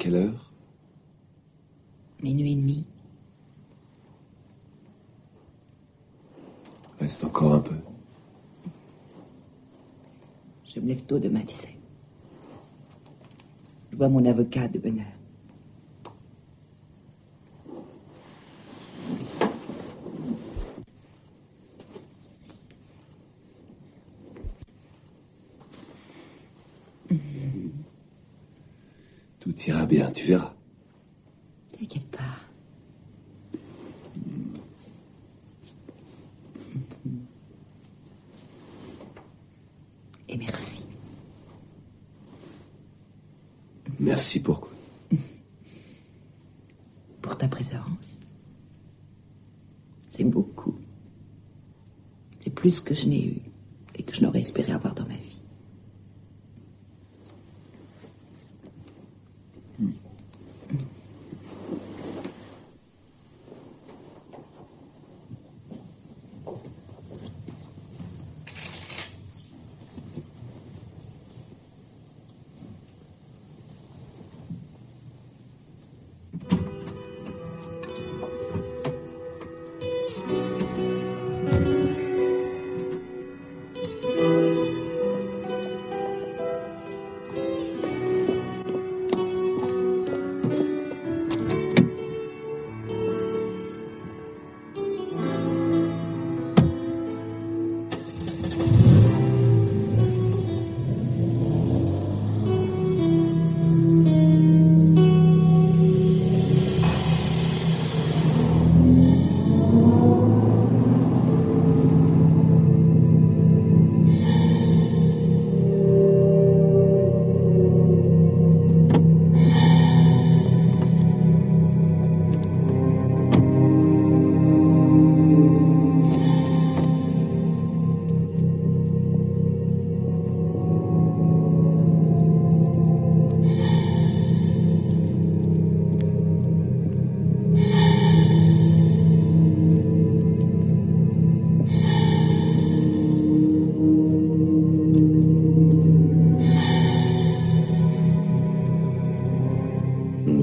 quelle heure? 00h30. Reste encore un peu. Je me lève tôt demain, tu sais. Je vois mon avocat de bonne heure. Tout ira bien, tu verras. T'inquiète pas. Et merci. Merci pourquoi? Pour ta présence. C'est beaucoup. C'est plus que je n'ai eu et que je n'aurais espéré avoir dans ma vie.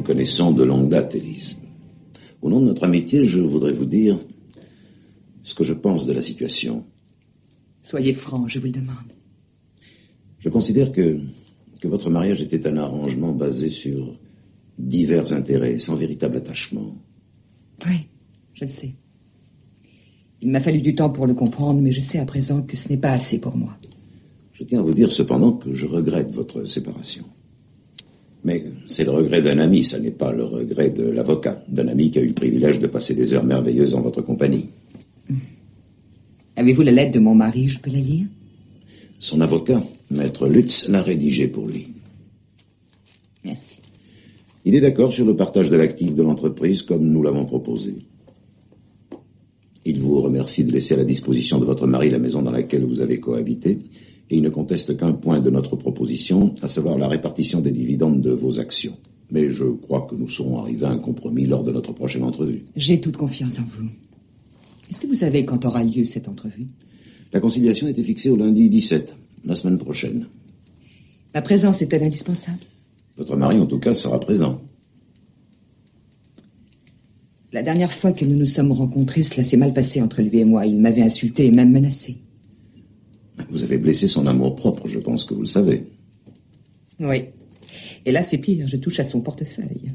Connaissons de longue date, Élise. Au nom de notre amitié, je voudrais vous dire ce que je pense de la situation. Soyez franc, je vous le demande. Je considère que votre mariage était un arrangement basé sur divers intérêts, sans véritable attachement. Oui, je le sais. Il m'a fallu du temps pour le comprendre, mais je sais à présent que ce n'est pas assez pour moi. Je tiens à vous dire cependant que je regrette votre séparation. Mais c'est le regret d'un ami, ça n'est pas le regret de l'avocat, d'un ami qui a eu le privilège de passer des heures merveilleuses en votre compagnie. Avez-vous la lettre de mon mari, je peux la lire? Son avocat, Maître Lutz, l'a rédigée pour lui. Merci. Il est d'accord sur le partage de l'actif de l'entreprise comme nous l'avons proposé. Il vous remercie de laisser à la disposition de votre mari la maison dans laquelle vous avez cohabité. Et il ne conteste qu'un point de notre proposition, à savoir la répartition des dividendes de vos actions. Mais je crois que nous saurons arriver à un compromis lors de notre prochaine entrevue. J'ai toute confiance en vous. Est-ce que vous savez quand aura lieu cette entrevue? La conciliation était fixée au lundi 17, la semaine prochaine. Ma présence est-elle indispensable? Votre mari, en tout cas, sera présent. La dernière fois que nous nous sommes rencontrés, cela s'est mal passé entre lui et moi. Il m'avait insulté et même menacé. Vous avez blessé son amour-propre, je pense que vous le savez. Oui. Et là, c'est pire, je touche à son portefeuille.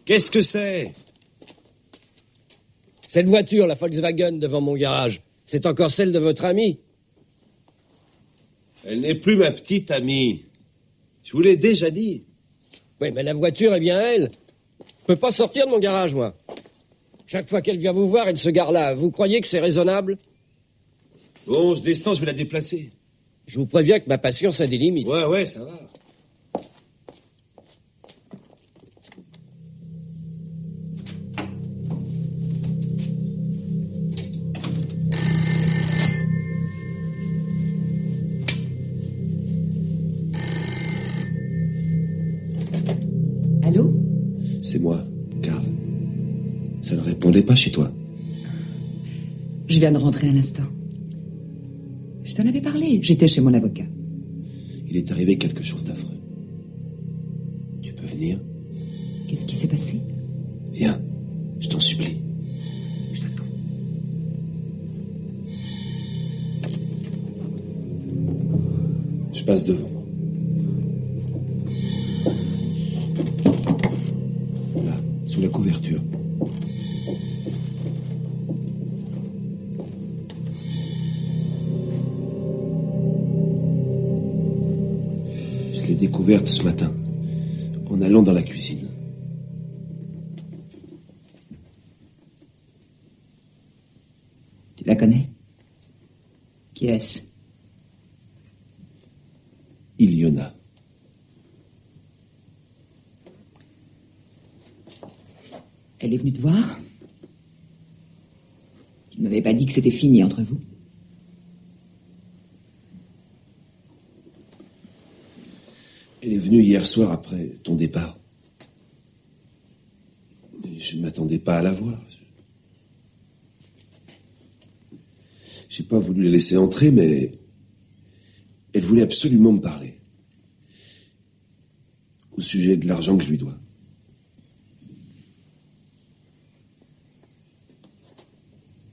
Qu'est-ce que c'est? Cette voiture, la Volkswagen, devant mon garage, c'est encore celle de votre ami? Elle n'est plus ma petite amie. Je vous l'ai déjà dit. Oui, mais la voiture est bien elle. Je peux pas sortir de mon garage, moi. Chaque fois qu'elle vient vous voir, elle se gare là. Vous croyez que c'est raisonnable? Bon, je descends, je vais la déplacer. Je vous préviens que ma patience a des limites. Ouais, ça va. Allô? C'est moi, Karl. Ça ne répondait pas chez toi. Je viens de rentrer un instant. Je t'en avais parlé. J'étais chez mon avocat. Il est arrivé quelque chose d'affreux. Tu peux venir? Qu'est-ce qui s'est passé? Viens, je t'en supplie. Je t'attends. Je passe devant. Là, sous la couverture. Je l'ai découverte ce matin, en allant dans la cuisine. Tu la connais? Qui est-ce? Iliona. Elle est venue te voir? Tu ne m'avais pas dit que c'était fini entre vous? Elle est venue hier soir après ton départ. Je ne m'attendais pas à la voir. J'ai pas voulu la laisser entrer, mais elle voulait absolument me parler. Au sujet de l'argent que je lui dois.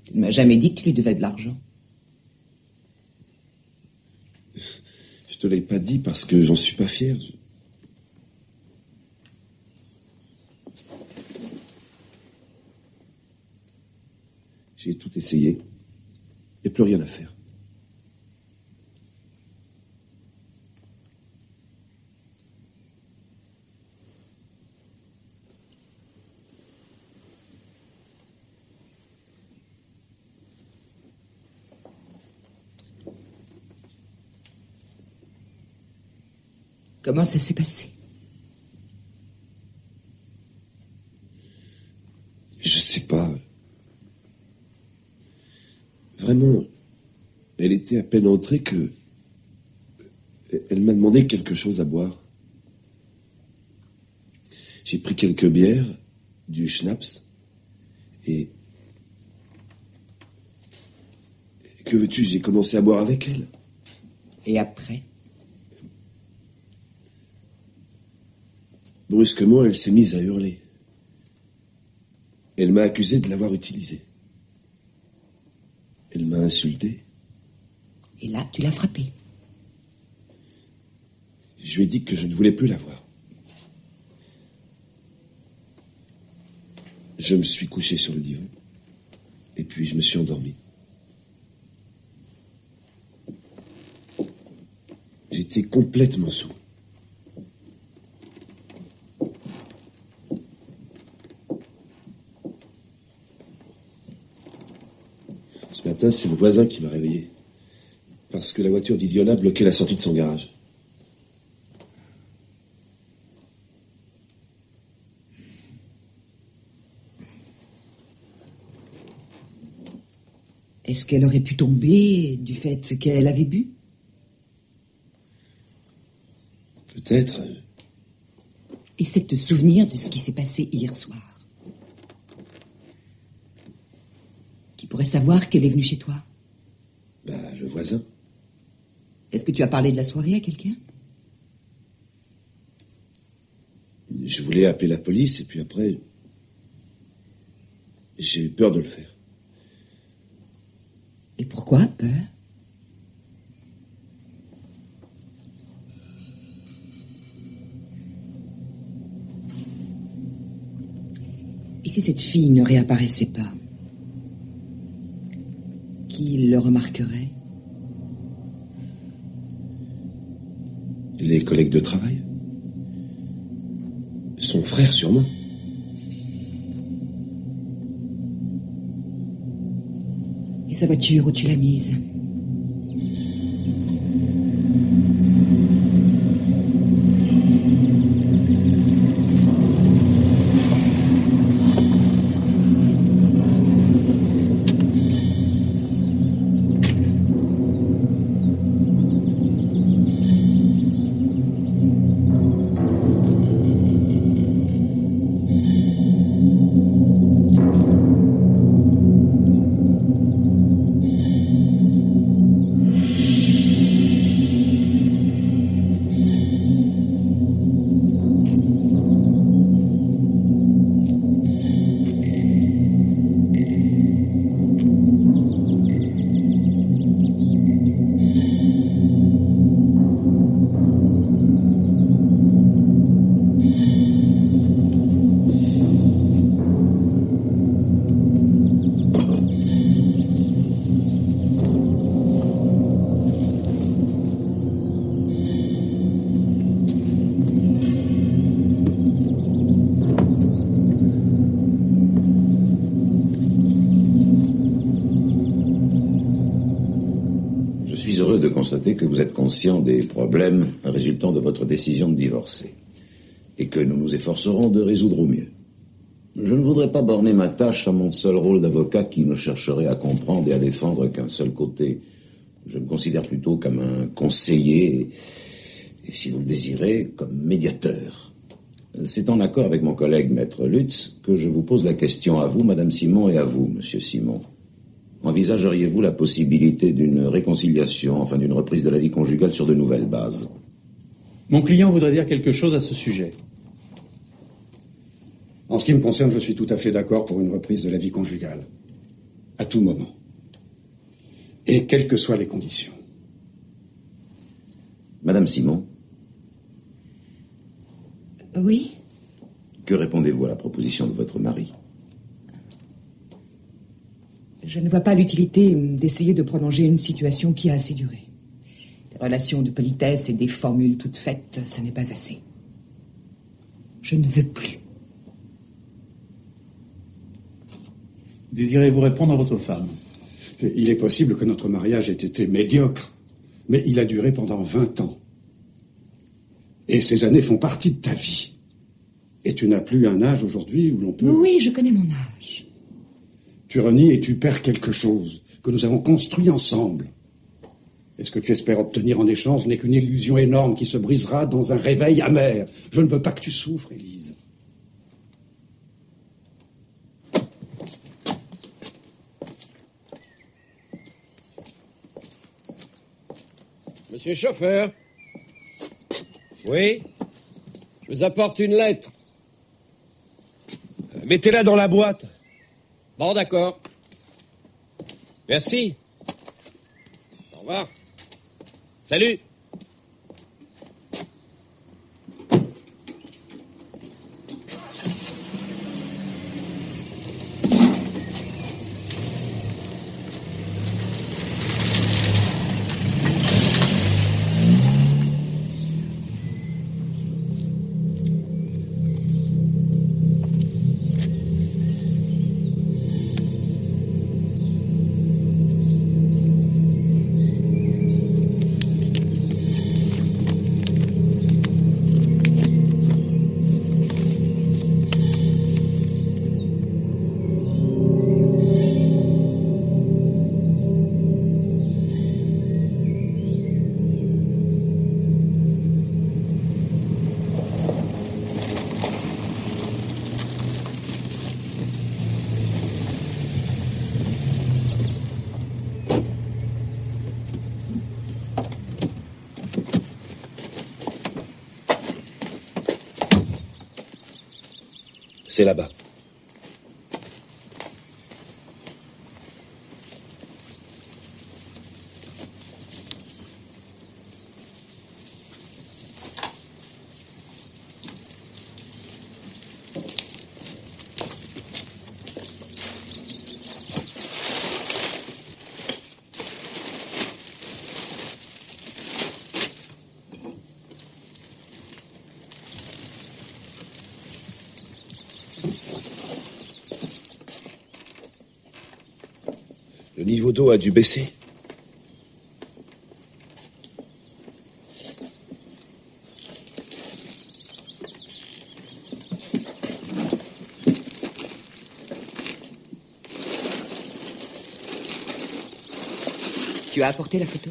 Tu ne m'as jamais dit que tu lui devais de l'argent. Je te l'ai pas dit parce que j'en suis pas fier. J'ai tout essayé. Il n'y a plus rien à faire. Comment ça s'est passé? Je sais pas. Vraiment, elle était à peine entrée que... Elle m'a demandé quelque chose à boire. J'ai pris quelques bières, du schnapps, et... Que veux-tu, j'ai commencé à boire avec elle. Et après? Brusquement, elle s'est mise à hurler. Elle m'a accusé de l'avoir utilisée. Elle m'a insulté. Et là, tu l'as frappée. Je lui ai dit que je ne voulais plus la voir. Je me suis couché sur le divan. Et puis je me suis endormi. J'étais complètement saoul. Ce matin, c'est le voisin qui m'a réveillé. Parce que la voiture d'Iliona bloquait la sortie de son garage. Est-ce qu'elle aurait pu tomber du fait qu'elle avait bu? Peut-être. Essaie de te souvenir de ce qui s'est passé hier soir. Qui pourrait savoir qu'elle est venue chez toi? Le voisin. Est-ce que tu as parlé de la soirée à quelqu'un? Je voulais appeler la police et puis après... J'ai eu peur de le faire. Et pourquoi peur? Et si cette fille ne réapparaissait pas? Qui le remarquerait? Les collègues de travail? Son frère, sûrement. Et sa voiture, où tu l'as mise? De constater que vous êtes conscient des problèmes résultant de votre décision de divorcer et que nous nous efforcerons de résoudre au mieux. Je ne voudrais pas borner ma tâche à mon seul rôle d'avocat qui ne chercherait à comprendre et à défendre qu'un seul côté. Je me considère plutôt comme un conseiller et si vous le désirez, comme médiateur. C'est en accord avec mon collègue Maître Lutz que je vous pose la question à vous, Madame Simon, et à vous, Monsieur Simon. Envisageriez-vous la possibilité d'une réconciliation, enfin d'une reprise de la vie conjugale sur de nouvelles bases? Mon client voudrait dire quelque chose à ce sujet. En ce qui me concerne, je suis tout à fait d'accord pour une reprise de la vie conjugale. À tout moment. Et quelles que soient les conditions. Madame Simon? Oui? Que répondez-vous à la proposition de votre mari? Je ne vois pas l'utilité d'essayer de prolonger une situation qui a assez duré. Des relations de politesse et des formules toutes faites, ça n'est pas assez. Je ne veux plus. Désirez-vous répondre à votre femme? Il est possible que notre mariage ait été médiocre, mais il a duré pendant 20 ans. Et ces années font partie de ta vie. Et tu n'as plus un âge aujourd'hui où l'on peut... Oui, je connais mon âge. Tu renies et tu perds quelque chose que nous avons construit ensemble. Et ce que tu espères obtenir en échange n'est qu'une illusion énorme qui se brisera dans un réveil amer. Je ne veux pas que tu souffres, Élise. Monsieur le chauffeur, Oui? je vous apporte une lettre. Mettez-la dans la boîte. Bon, d'accord. Merci. Au revoir. Salut. C'est là-bas. Le niveau d'eau a dû baisser. Tu as apporté la photo?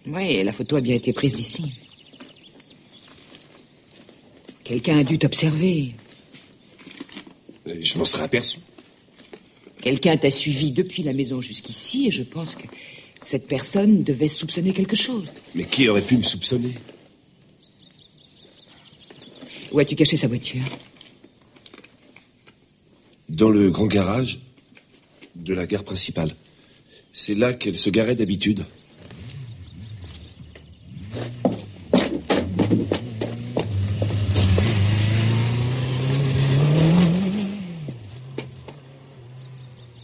Oui, la photo a bien été prise d'ici. Quelqu'un a dû t'observer. Je m'en serais aperçu. Quelqu'un t'a suivi depuis la maison jusqu'ici et je pense que cette personne devait soupçonner quelque chose. Mais qui aurait pu me soupçonner? Où as-tu caché sa voiture? Dans le grand garage de la gare principale. C'est là qu'elle se garait d'habitude.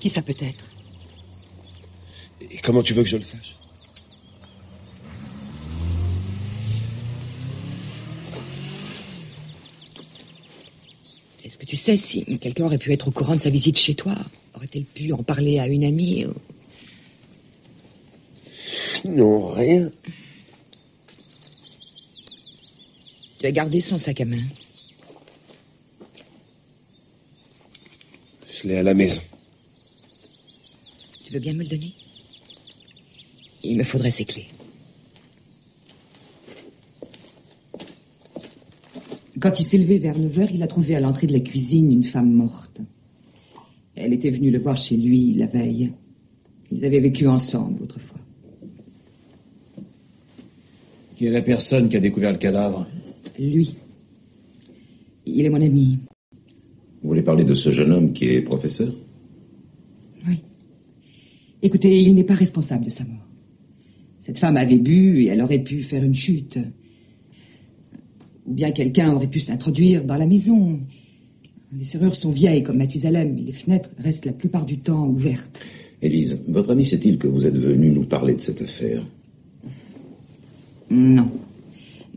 Qui ça peut être? Et comment tu veux que je le sache? Est-ce que tu sais si quelqu'un aurait pu être au courant de sa visite chez toi? Aurait-elle pu en parler à une amie ou... Non, rien. Tu as gardé son sac à main? Je l'ai à la maison. Tu veux bien me le donner? Il me faudrait ses clés. Quand il s'est levé vers 9h, il a trouvé à l'entrée de la cuisine une femme morte. Elle était venue le voir chez lui la veille. Ils avaient vécu ensemble autrefois. Qui est la personne qui a découvert le cadavre? Lui. Il est mon ami. Vous voulez parler de ce jeune homme qui est professeur? Oui. Écoutez, il n'est pas responsable de sa mort. Cette femme avait bu et elle aurait pu faire une chute. Ou bien quelqu'un aurait pu s'introduire dans la maison. Les serrures sont vieilles comme Mathusalem et les fenêtres restent la plupart du temps ouvertes. Élise, votre ami sait-il que vous êtes venu nous parler de cette affaire? Non.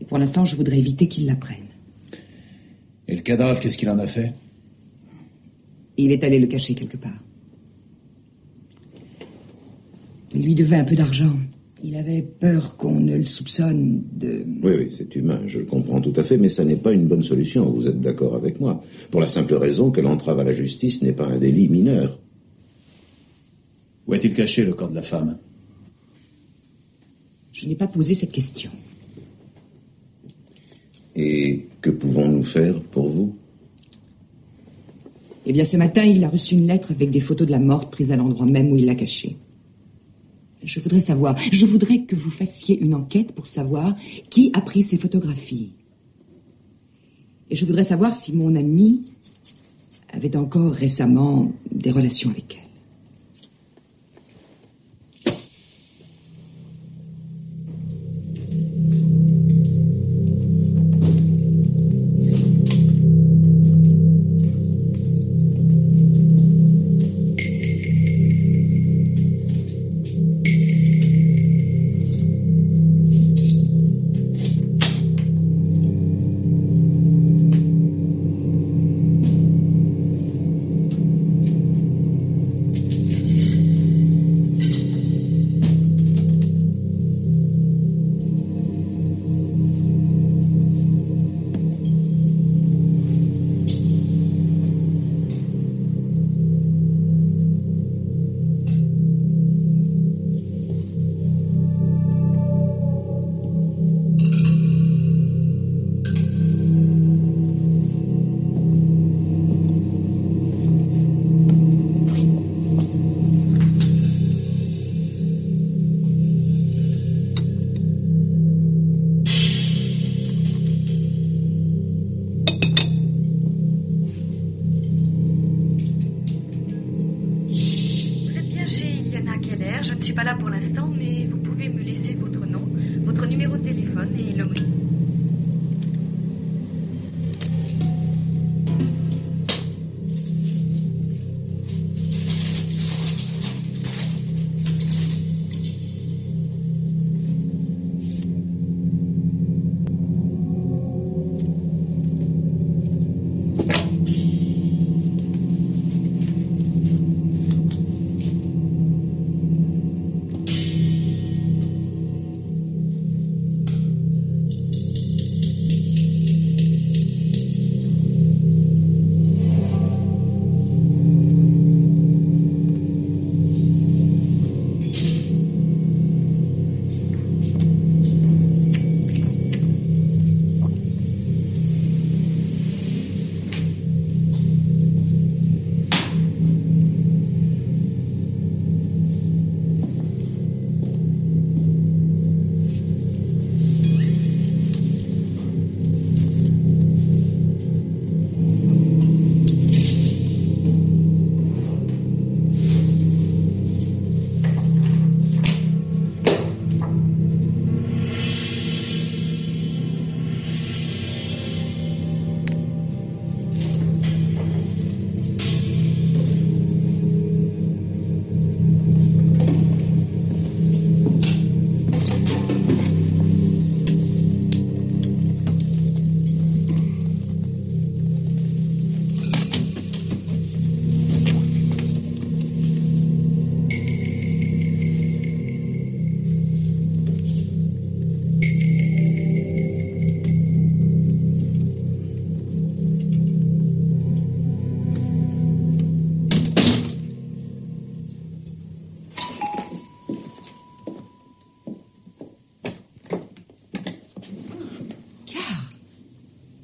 Et pour l'instant, je voudrais éviter qu'il l'apprenne. Et le cadavre, qu'est-ce qu'il en a fait? Il est allé le cacher quelque part. Il lui devait un peu d'argent. Il avait peur qu'on ne le soupçonne de... Oui, c'est humain, je le comprends tout à fait, mais ça n'est pas une bonne solution, vous êtes d'accord avec moi. Pour la simple raison que l'entrave à la justice n'est pas un délit mineur. Où a-t-il caché le corps de la femme? Je n'ai pas posé cette question. Et que pouvons-nous faire pour vous? Eh bien, ce matin, il a reçu une lettre avec des photos de la morte prises à l'endroit même où il l'a cachée. Je voudrais que vous fassiez une enquête pour savoir qui a pris ces photographies. Et je voudrais savoir si mon ami avait encore récemment des relations avec elle.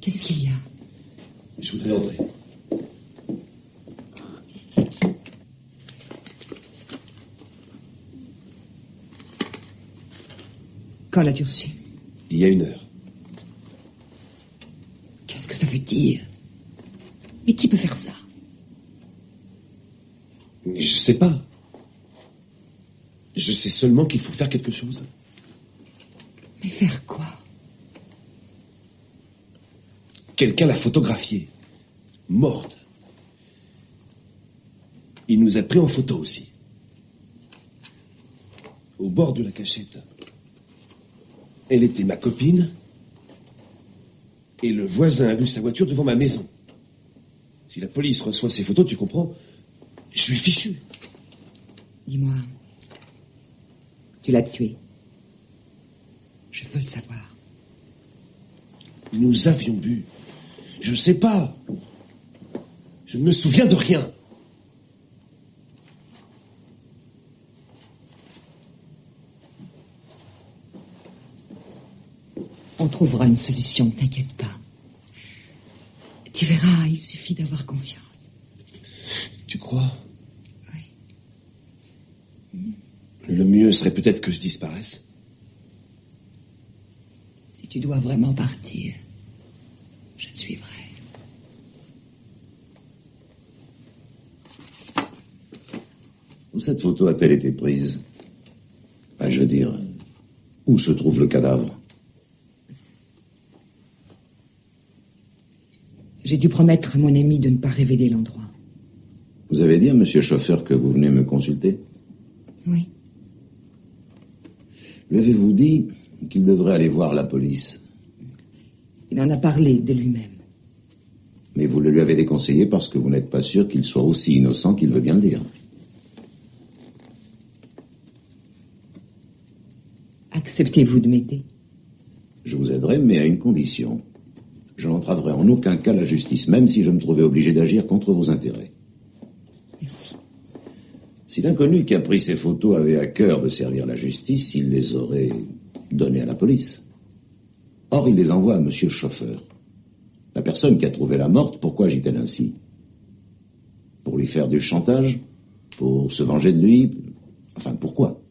Qu'est-ce qu'il y a? Je voudrais entrer. Quand l'as-tu reçu? Il y a 1 heure. Qu'est-ce que ça veut dire? Mais qui peut faire ça? Je sais pas. Je sais seulement qu'il faut faire quelque chose. Mais faire quoi? Quelqu'un l'a photographiée. Morte. Il nous a pris en photo aussi. Au bord de la cachette. Elle était ma copine. Et le voisin a vu sa voiture devant ma maison. Si la police reçoit ces photos, tu comprends? Je suis fichu. Dis-moi, tu l'as tué. Je veux le savoir. Nous avions bu. Je sais pas. Je ne me souviens de rien. On trouvera une solution, t'inquiète pas. Tu verras, il suffit d'avoir confiance. Tu crois? Oui. Le mieux serait peut-être que je disparaisse. Si tu dois vraiment partir, je te suivrai. Où cette photo a-t-elle été prise? Je veux dire, où se trouve le cadavre? J'ai dû promettre à mon ami de ne pas révéler l'endroit. Vous avez dit à monsieur chauffeur que vous venez me consulter? Oui. Lui avez-vous dit qu'il devrait aller voir la police? Il en a parlé de lui-même. Mais vous le lui avez déconseillé parce que vous n'êtes pas sûr qu'il soit aussi innocent qu'il veut bien le dire. Acceptez-vous de m'aider? Je vous aiderai, mais à une condition. Je n'entraverai en aucun cas la justice, même si je me trouvais obligé d'agir contre vos intérêts. Merci. Si l'inconnu qui a pris ces photos avait à cœur de servir la justice, il les aurait données à la police. Or, il les envoie à monsieur le chauffeur. La personne qui a trouvé la morte, pourquoi agit-elle ainsi? Pour lui faire du chantage? Pour se venger de lui? Enfin, pourquoi?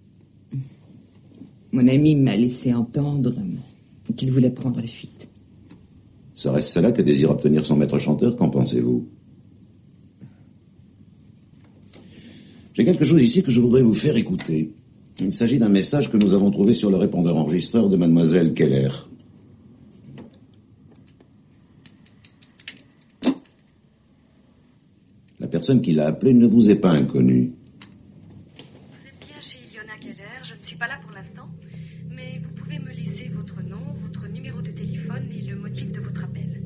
Mon ami m'a laissé entendre qu'il voulait prendre la fuite. Serait-ce cela que désire obtenir son maître chanteur? Qu'en pensez-vous? J'ai quelque chose ici que je voudrais vous faire écouter. Il s'agit d'un message que nous avons trouvé sur le répondeur enregistreur de mademoiselle Keller. La personne qui l'a appelé ne vous est pas inconnue. Vous êtes bien chez Ilona Keller, je ne suis pas là pour l'instant, mais vous pouvez me laisser votre nom, votre numéro de téléphone et le motif de votre appel.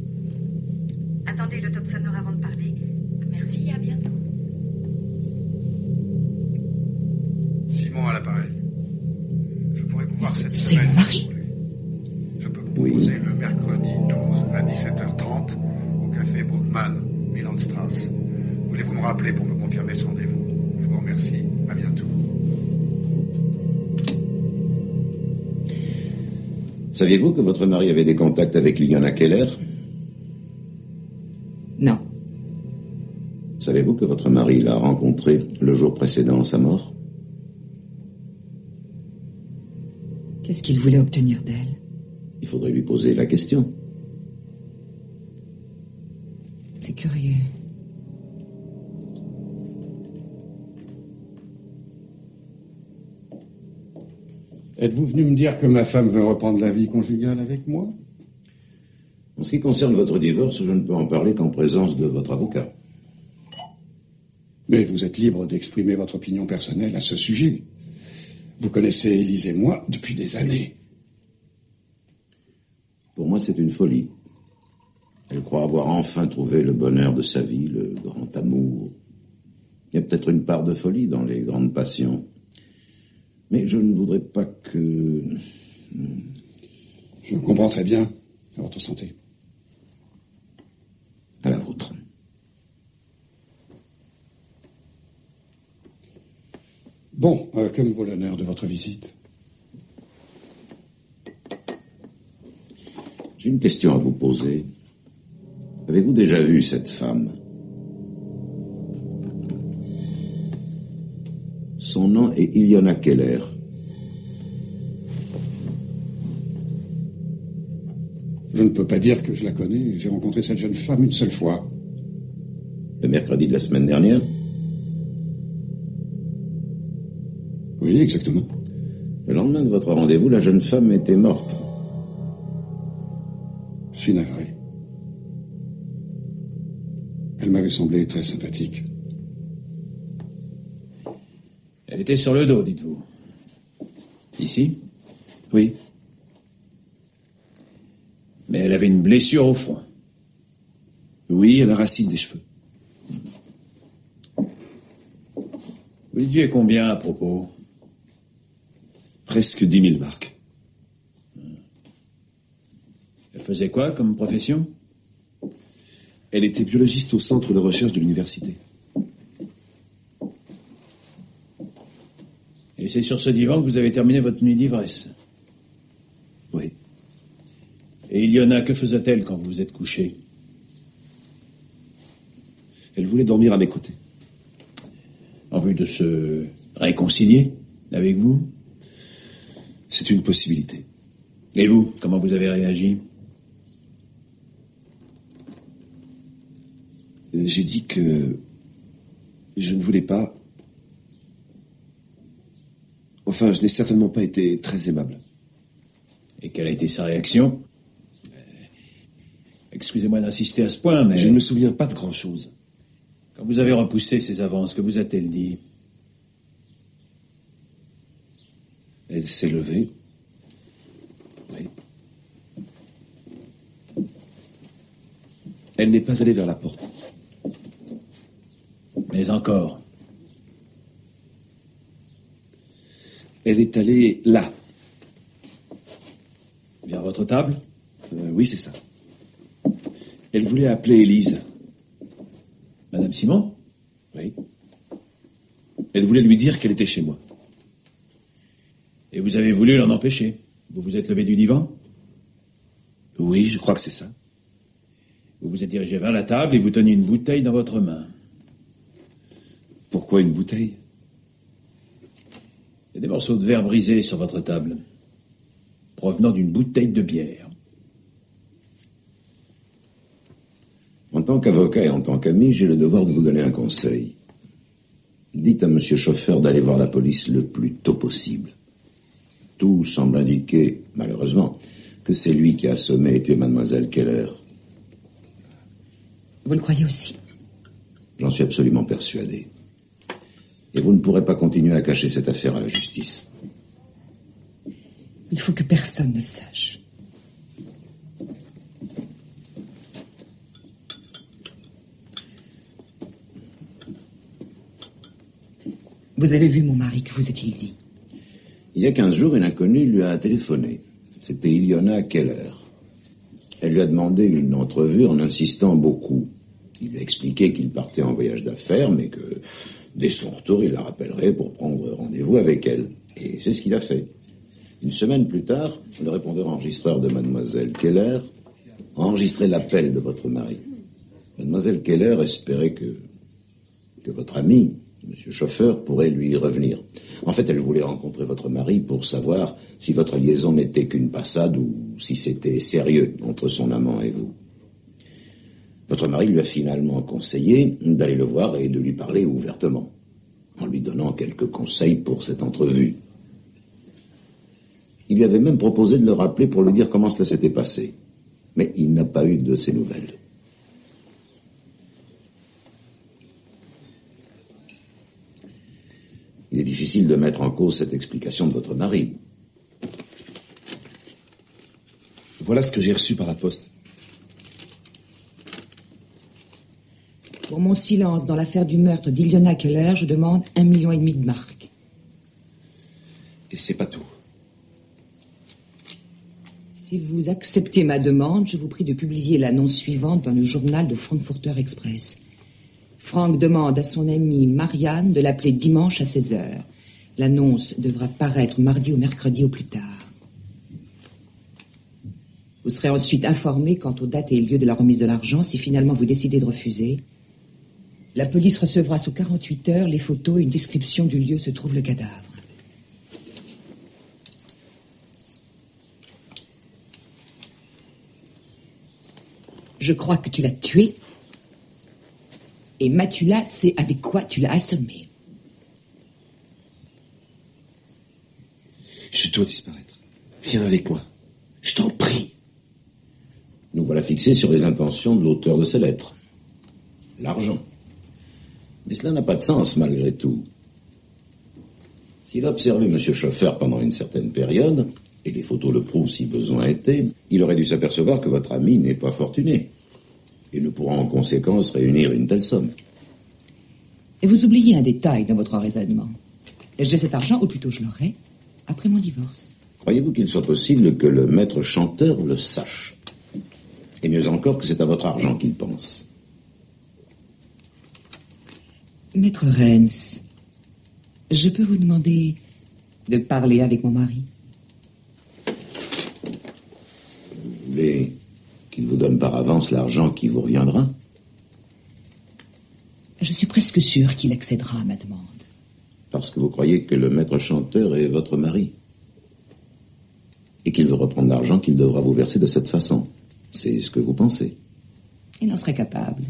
Attendez le top sonore avant de parler. Merci et à bientôt. Simon à l'appareil. Je pourrais vous voir cette C'est semaine. mon mari. Je peux vous proposer le mercredi 12 à 17h30 au café Brugmann, Milanstrasse. Voulez-vous me rappeler pour me confirmer ce rendez-vous? Je vous remercie. À bientôt. Saviez-vous que votre mari avait des contacts avec Ilona Keller? Non. Savez-vous que votre mari l'a rencontrée le jour précédent sa mort? Qu'est-ce qu'il voulait obtenir d'elle? Il faudrait lui poser la question. C'est curieux. Êtes-vous venu me dire que ma femme veut reprendre la vie conjugale avec moi? En ce qui concerne votre divorce, je ne peux en parler qu'en présence de votre avocat. Mais vous êtes libre d'exprimer votre opinion personnelle à ce sujet. Vous connaissez Élise et moi depuis des années. Pour moi, c'est une folie. Elle croit avoir enfin trouvé le bonheur de sa vie, le grand amour. Il y a peut-être une part de folie dans les grandes passions. Mais je ne voudrais pas que... Je comprends très bien. À votre santé. À la vôtre. Bon, que me vaut l'honneur de votre visite? J'ai une question à vous poser. Avez-vous déjà vu cette femme? Son nom est Ilona Keller. Je ne peux pas dire que je la connais. J'ai rencontré cette jeune femme une seule fois. Le mercredi de la semaine dernière? Oui, exactement. Le lendemain de votre rendez-vous, la jeune femme était morte. Je suis navré. Elle m'avait semblé très sympathique. Elle était sur le dos, dites-vous. Ici? Oui. Mais elle avait une blessure au front. Oui, à la racine des cheveux. Vous lui deviez combien à propos? Presque 10 000 marks. Elle faisait quoi comme profession? Elle était biologiste au centre de recherche de l'université. Et c'est sur ce divan que vous avez terminé votre nuit d'ivresse? Oui. Et Ilona, que faisait-elle quand vous vous êtes couché? Elle voulait dormir à mes côtés. En vue de se réconcilier avec vous? C'est une possibilité. Et vous, comment vous avez réagi? J'ai dit que je ne voulais pas. Enfin, je n'ai certainement pas été très aimable. Et quelle a été sa réaction? Excusez-moi d'insister à ce point, mais... Je ne me souviens pas de grand-chose. Quand vous avez repoussé ses avances, que vous a-t-elle dit? Elle s'est levée. Oui. Elle n'est pas allée vers la porte. Mais encore. Elle est allée là. Vers votre table? Oui, c'est ça. Elle voulait appeler Élise. Madame Simon? Oui. Elle voulait lui dire qu'elle était chez moi. Et vous avez voulu l'en empêcher? Vous vous êtes levé du divan? Oui, je crois que c'est ça. Vous vous êtes dirigé vers la table et vous teniez une bouteille dans votre main. Pourquoi une bouteille? Il y a des morceaux de verre brisés sur votre table, provenant d'une bouteille de bière. En tant qu'avocat et en tant qu'ami, j'ai le devoir de vous donner un conseil. Dites à monsieur Chauffeur d'aller voir la police le plus tôt possible. Tout semble indiquer, malheureusement, que c'est lui qui a assommé et tué mademoiselle Keller. Vous le croyez aussi? J'en suis absolument persuadé. Et vous ne pourrez pas continuer à cacher cette affaire à la justice. Il faut que personne ne le sache. Vous avez vu mon mari, que vous a-t-il dit? Il y a 15 jours, une inconnue lui a téléphoné. C'était Ilona Keller. Elle lui a demandé une entrevue en insistant beaucoup. Il lui a expliqué qu'il partait en voyage d'affaires, mais que dès son retour, il la rappellerait pour prendre rendez-vous avec elle. Et c'est ce qu'il a fait. Une semaine plus tard, le répondeur enregistreur de mademoiselle Keller a enregistré l'appel de votre mari. Mademoiselle Keller espérait que votre ami, monsieur Chauffeur, pourrait lui revenir. En fait, elle voulait rencontrer votre mari pour savoir si votre liaison n'était qu'une passade ou si c'était sérieux entre son amant et vous. Votre mari lui a finalement conseillé d'aller le voir et de lui parler ouvertement, en lui donnant quelques conseils pour cette entrevue. Il lui avait même proposé de le rappeler pour lui dire comment cela s'était passé. Mais il n'a pas eu de ses nouvelles. Il est difficile de mettre en cause cette explication de votre mari. Voilà ce que j'ai reçu par la poste. Pour mon silence dans l'affaire du meurtre d'Ilona Keller, je demande 1,5 million de marks. Et c'est pas tout. Si vous acceptez ma demande, je vous prie de publier l'annonce suivante dans le journal de Frankfurter Express. Franck demande à son amie Marianne de l'appeler dimanche à 16h. L'annonce devra paraître mardi ou mercredi au plus tard. Vous serez ensuite informé quant aux dates et lieux de la remise de l'argent. Si finalement vous décidez de refuser, la police recevra sous 48 heures les photos et une description du lieu où se trouve le cadavre. Je crois que tu l'as tué. Et Matula sait avec quoi tu l'as assommé. Je dois disparaître. Viens avec moi. Je t'en prie. Nous voilà fixés sur les intentions de l'auteur de ces lettres. L'argent. Mais cela n'a pas de sens malgré tout. S'il a observé M. Chauffeur pendant une certaine période, et les photos le prouvent si besoin était, il aurait dû s'apercevoir que votre ami n'est pas fortuné, et ne pourra en conséquence réunir une telle somme. Et vous oubliez un détail dans votre raisonnement. J'ai cet argent, ou plutôt je l'aurai, après mon divorce. Croyez-vous qu'il soit possible que le maître chanteur le sache? Et mieux encore que c'est à votre argent qu'il pense. Maître Rennes, je peux vous demander de parler avec mon mari? Vous voulez qu'il vous donne par avance l'argent qui vous reviendra? Je suis presque sûr qu'il accédera à ma demande. Parce que vous croyez que le maître chanteur est votre mari? Et qu'il veut reprendre l'argent qu'il devra vous verser de cette façon? C'est ce que vous pensez? Il en serait capable.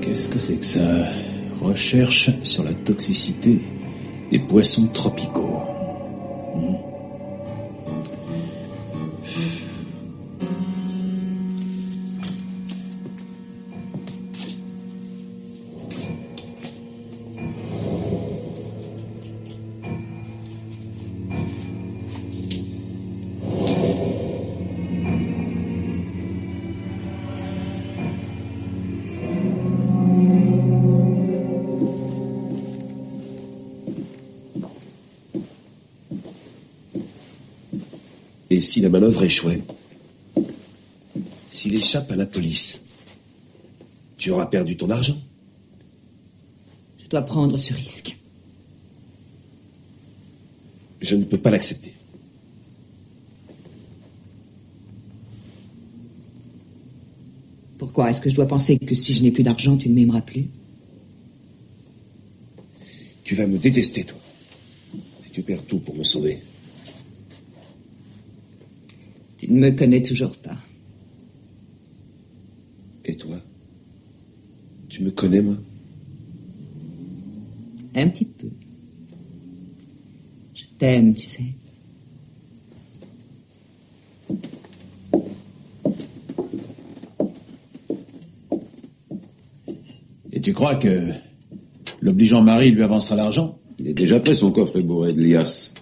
Qu'est-ce que c'est que ça? Recherche sur la toxicité des poissons tropicaux. Et si la manœuvre échouait? S'il échappe à la police, tu auras perdu ton argent. Je dois prendre ce risque. Je ne peux pas l'accepter. Pourquoi est-ce que je dois penser que si je n'ai plus d'argent, tu ne m'aimeras plus? Tu vas me détester, toi. Si tu perds tout pour me sauver. Tu ne me connais toujours pas. Et toi? Tu me connais, moi? Un petit peu. Je t'aime, tu sais. Et tu crois que l'obligeant mari lui avancera l'argent? Il est déjà prêt, son coffre est bourré de liasses.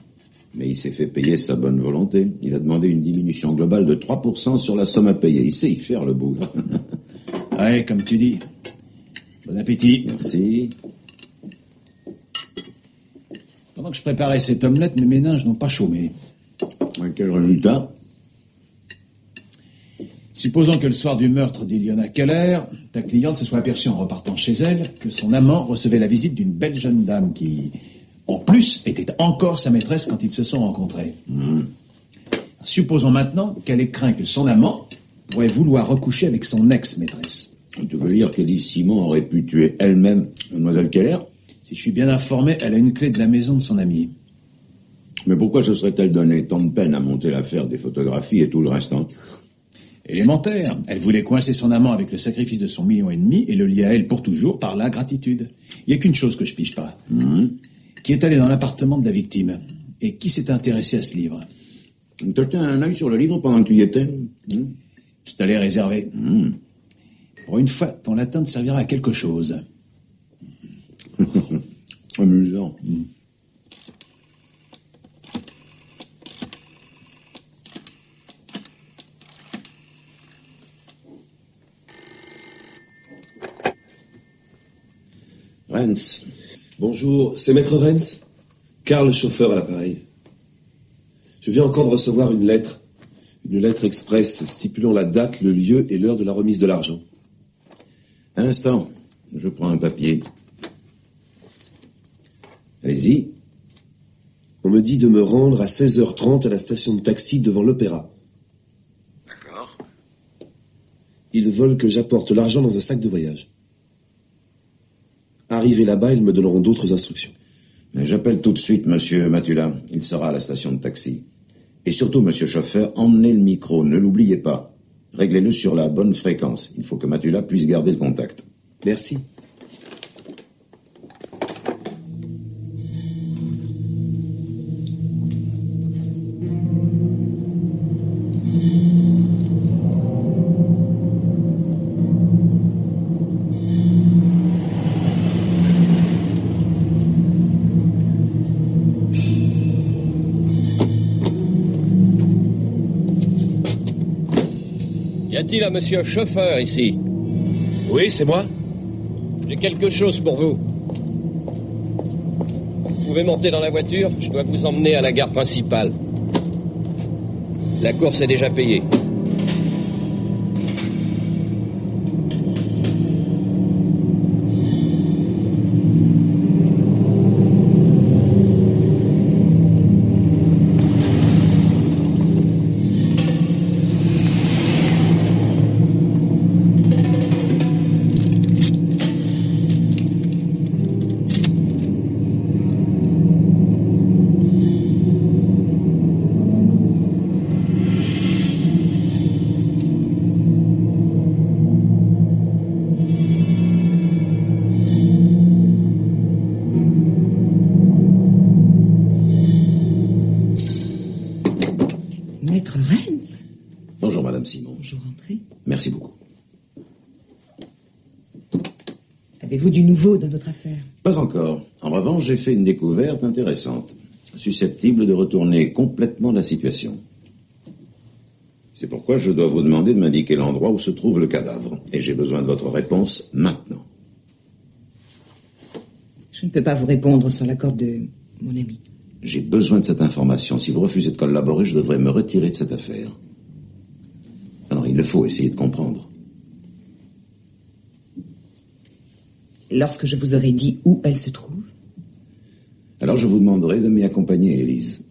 Mais il s'est fait payer sa bonne volonté. Il a demandé une diminution globale de 3% sur la somme à payer. Il sait y faire, le bougre. Ouais, comme tu dis. Bon appétit. Merci. Pendant que je préparais cette omelette, mes méninges n'ont pas chômé. Quel résultat? Supposons que le soir du meurtre d'Ilona Keller, ta cliente se soit aperçue en repartant chez elle que son amant recevait la visite d'une belle jeune dame qui, en plus, était encore sa maîtresse quand ils se sont rencontrés. Supposons maintenant qu'elle ait craint que son amant pourrait vouloir recoucher avec son ex-maîtresse. Tu veux dire qu'Élise Simon aurait pu tuer elle-même Mademoiselle Keller? Si je suis bien informé, elle a une clé de la maison de son ami. Mais pourquoi se serait-elle donné tant de peine à monter l'affaire des photographies et tout le restant? Élémentaire. Elle voulait coincer son amant avec le sacrifice de son 1,5 million et le lier à elle pour toujours par la gratitude. Il n'y a qu'une chose que je pige pas. Qui est allé dans l'appartement de la victime et qui s'est intéressé à ce livre. T'as jeté un œil sur le livre pendant que tu y étais? Je t'allais réserver. Pour une fois, ton latin te servira à quelque chose. Amusant. Renz. Bonjour, c'est Maître Renz? Karl, chauffeur à l'appareil. Je viens encore de recevoir une lettre express stipulant la date, le lieu et l'heure de la remise de l'argent. Un instant, je prends un papier. Allez-y. On me dit de me rendre à 16h30 à la station de taxi devant l'Opéra. D'accord. Ils veulent que j'apporte l'argent dans un sac de voyage. Arrivé là-bas, ils me donneront d'autres instructions. Mais j'appelle tout de suite Monsieur Matula. Il sera à la station de taxi. Et surtout, Monsieur Chauffeur, emmenez le micro, ne l'oubliez pas. Réglez-le sur la bonne fréquence. Il faut que Matula puisse garder le contact. Merci. Y a-t-il un monsieur chauffeur ici? Oui, c'est moi. J'ai quelque chose pour vous. Vous pouvez monter dans la voiture, je dois vous emmener à la gare principale. La course est déjà payée. Maître Renz? Bonjour, Madame Simon. Bonjour, entrez. Merci beaucoup. Avez-vous du nouveau dans notre affaire? Pas encore. En revanche, j'ai fait une découverte intéressante, susceptible de retourner complètement la situation. C'est pourquoi je dois vous demander de m'indiquer l'endroit où se trouve le cadavre. Et j'ai besoin de votre réponse maintenant. Je ne peux pas vous répondre sans l'accord de mon ami. J'ai besoin de cette information. Si vous refusez de collaborer, je devrais me retirer de cette affaire. Alors, il le faut essayer de comprendre. Lorsque je vous aurai dit où elle se trouve? Alors, je vous demanderai de m'y accompagner, Élise.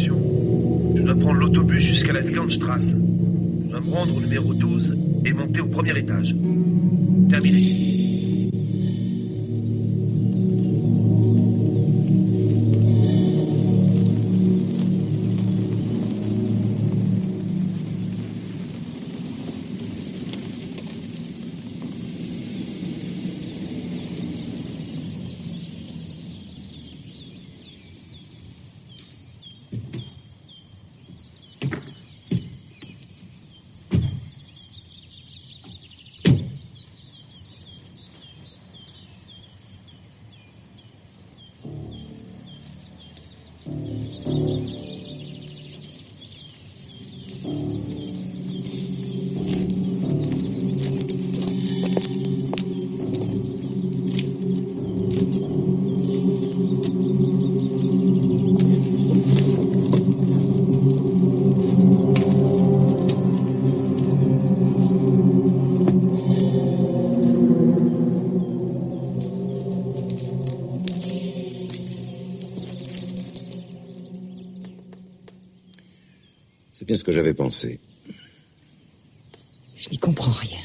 station. Je dois prendre l'autobus jusqu'à la Wilhelmstrasse. Je dois me rendre au numéro 12 et monter au premier étage. Terminé. C'est bien ce que j'avais pensé. Je n'y comprends rien.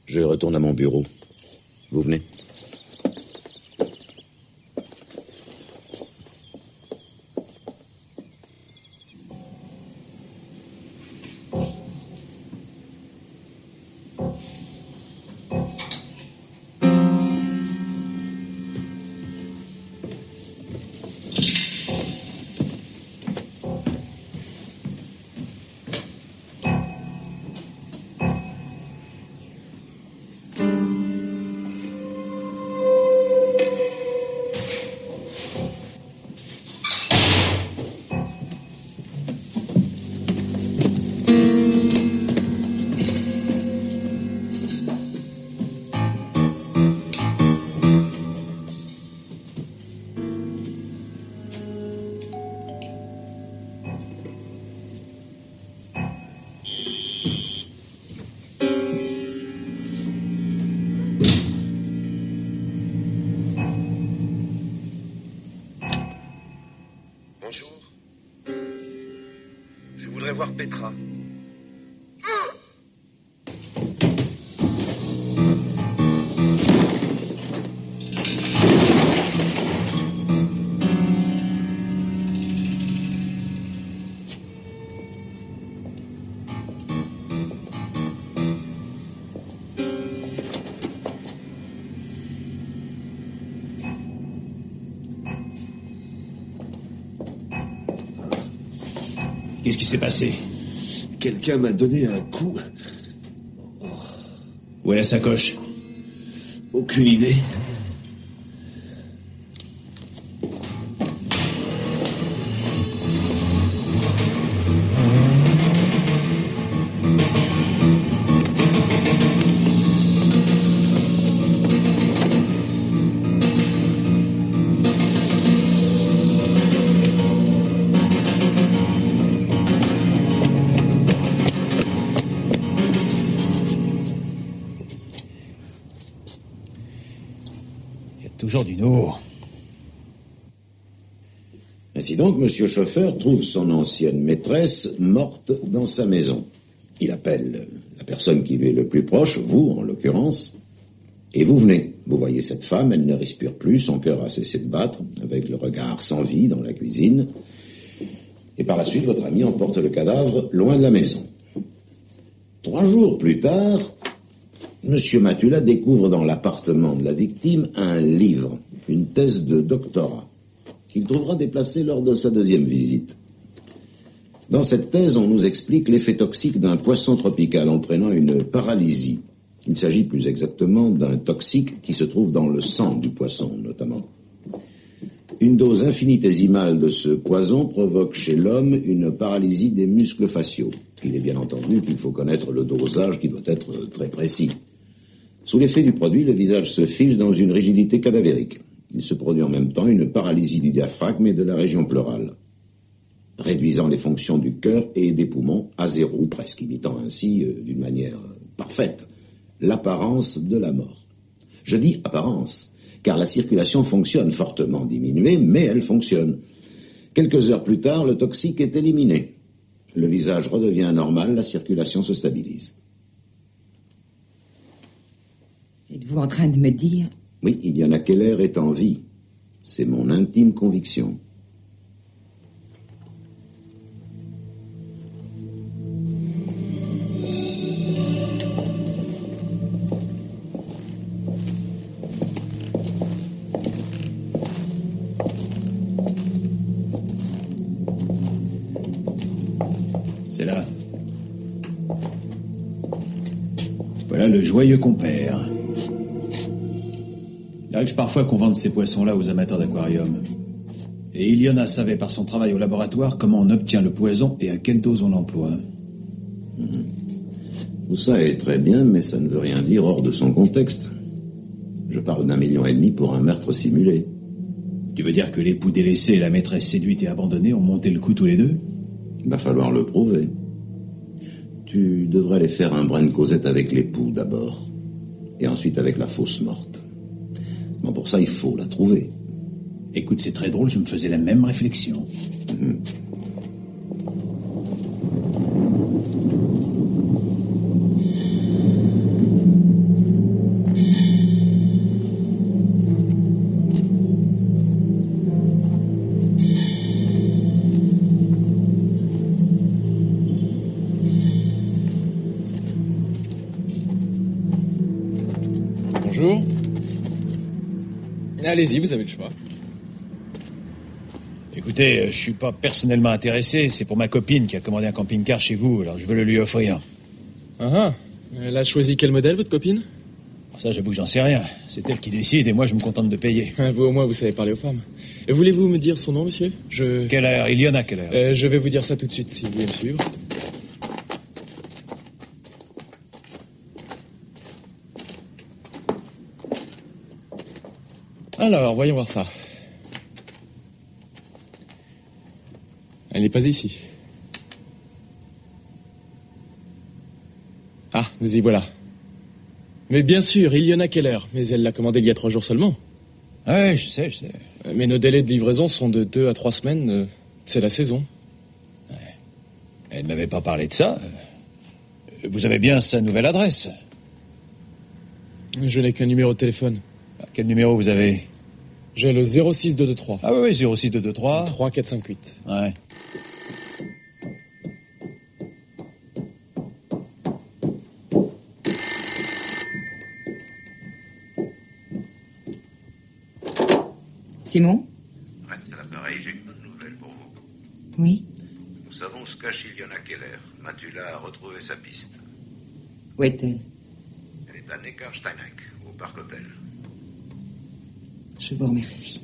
Je retourne à mon bureau. Vous venez? Bonjour. Je voudrais voir Petra. Qu'est-ce qui s'est passé? Quelqu'un m'a donné un coup. Où est la sacoche? Aucune idée. Toujours du nouveau. Ainsi donc, monsieur chauffeur trouve son ancienne maîtresse morte dans sa maison. Il appelle la personne qui lui est le plus proche, vous en l'occurrence, et vous venez. Vous voyez cette femme, elle ne respire plus, son cœur a cessé de battre, avec le regard sans vie dans la cuisine. Et par la suite, votre ami emporte le cadavre loin de la maison. 3 jours plus tard, monsieur Matula découvre dans l'appartement de la victime un livre, une thèse de doctorat, qu'il trouvera déplacée lors de sa 2e visite. Dans cette thèse, on nous explique l'effet toxique d'un poisson tropical entraînant une paralysie. Il s'agit plus exactement d'un toxique qui se trouve dans le sang du poisson, notamment. Une dose infinitésimale de ce poison provoque chez l'homme une paralysie des muscles faciaux. Il est bien entendu qu'il faut connaître le dosage qui doit être très précis. Sous l'effet du produit, le visage se fige dans une rigidité cadavérique. Il se produit en même temps une paralysie du diaphragme et de la région pleurale, réduisant les fonctions du cœur et des poumons à zéro, presque imitant ainsi, d'une manière parfaite, l'apparence de la mort. Je dis apparence, car la circulation fonctionne, fortement diminuée, mais elle fonctionne. Quelques heures plus tard, le toxique est éliminé. Le visage redevient normal, la circulation se stabilise. Êtes-vous en train de me dire... Oui, Ilona Keller est en vie. C'est mon intime conviction. C'est là. Voilà le joyeux compère. Il arrive parfois qu'on vende ces poissons-là aux amateurs d'aquarium. Et Ilona savait par son travail au laboratoire comment on obtient le poison et à quelle dose on l'emploie. Tout ça est très bien, mais ça ne veut rien dire hors de son contexte. Je parle d'1,5 million pour un meurtre simulé. Tu veux dire que l'époux délaissé et la maîtresse séduite et abandonnée ont monté le coup tous les deux? Il va falloir le prouver. Tu devrais aller faire un brin de causette avec l'époux d'abord, et ensuite avec la fausse morte. Bon, pour ça, il faut la trouver. Écoute, c'est très drôle, je me faisais la même réflexion. Bonjour. Allez-y, vous avez le choix. Écoutez, je suis pas personnellement intéressé, c'est pour ma copine qui a commandé un camping-car chez vous, alors je veux le lui offrir. Elle a choisi quel modèle, votre copine? Ça, j'avoue que j'en sais rien. C'est elle qui décide et moi, je me contente de payer. Vous, au moins, vous savez parler aux femmes. Voulez-vous me dire son nom, monsieur? Keller, Ilona Keller. Je vais vous dire ça tout de suite, si vous voulez me suivre. Alors, voyons voir ça. Elle n'est pas ici. Ah, nous y voilà. Mais bien sûr, Ilona Keller. Mais elle l'a commandé il y a 3 jours seulement. Ouais, je sais. Mais nos délais de livraison sont de 2 à 3 semaines. C'est la saison. Ouais. Elle ne m'avait pas parlé de ça. Vous avez bien sa nouvelle adresse? Je n'ai qu'un numéro de téléphone. Quel numéro vous avez? J'ai le 06223. Ah oui, 06223. 3458. Ouais. Simon? Reine, c'est l'appareil, j'ai une bonne nouvelle pour vous. Oui? Nous savons où se cache Ilona Keller. Matula a retrouvé sa piste. Où est-elle? Elle est à Neckarsteinach, au Parc Hôtel. Je vous remercie.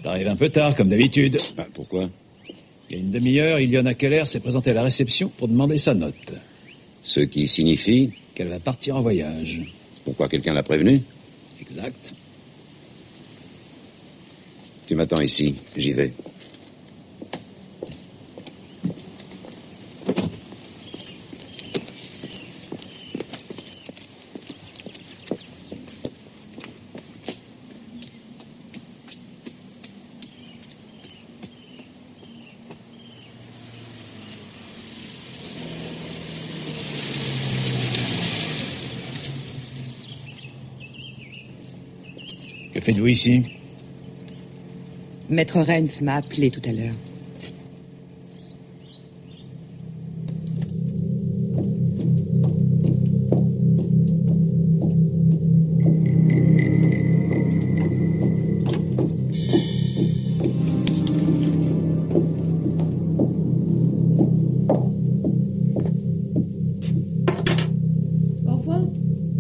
T'arrives un peu tard, comme d'habitude. Ah, pourquoi? Il y a une demi-heure, Ilona Keller s'est présentée à la réception pour demander sa note. Ce qui signifie? Qu'elle va partir en voyage. Pourquoi, quelqu'un l'a prévenu? Exact. Tu m'attends ici, j'y vais. Que faites-vous ici? Maître Renz m'a appelé tout à l'heure.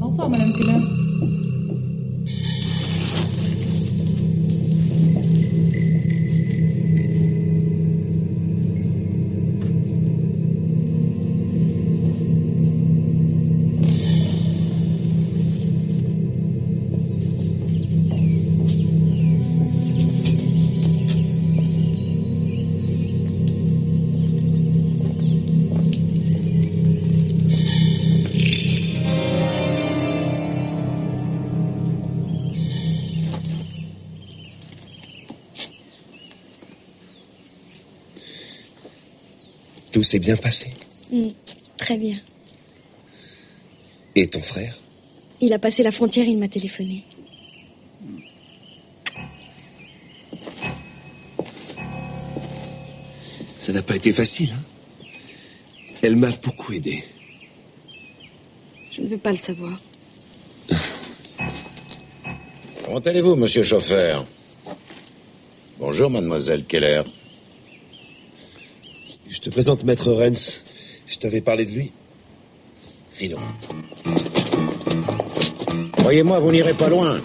Au revoir, Madame Keller. Tout s'est bien passé. Très bien. Et ton frère? Il a passé la frontière, il m'a téléphoné. Ça n'a pas été facile, hein? Elle m'a beaucoup aidé. Je ne veux pas le savoir. Comment allez-vous, monsieur chauffeur? Bonjour, mademoiselle Keller. Je te présente Maître Renz. Je t'avais parlé de lui. Filons. Croyez-moi, vous n'irez pas loin.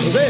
José!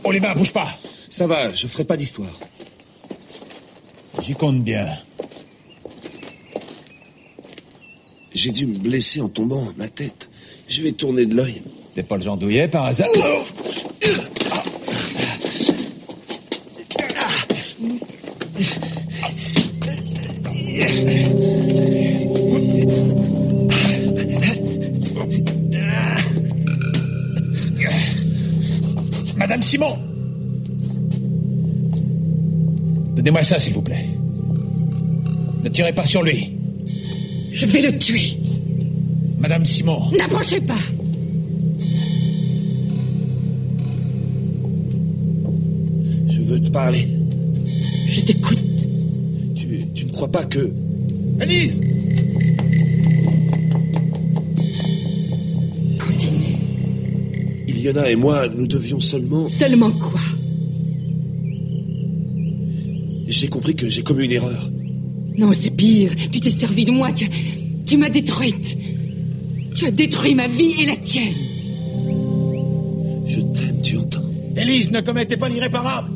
Oliver, bouge pas. Ça va, je ferai pas d'histoire. J'y compte bien. J'ai dû me blesser en tombant, ma tête. Je vais tourner de l'œil. T'es pas le genre douillet, par hasard? Madame Simon! Donnez-moi ça, s'il vous plaît. Ne tirez pas sur lui. Je vais le tuer. Madame Simon. N'approchez pas. Je veux te parler. Je t'écoute. Tu ne crois pas que... Élise! Continue. Iliona et moi, nous devions seulement... Seulement quoi? J'ai compris que j'ai commis une erreur. Non, c'est pire. Tu t'es servi de moi. Tu m'as détruite. Tu as détruit ma vie et la tienne. Je t'aime, tu entends? Élise, ne commettez pas l'irréparable.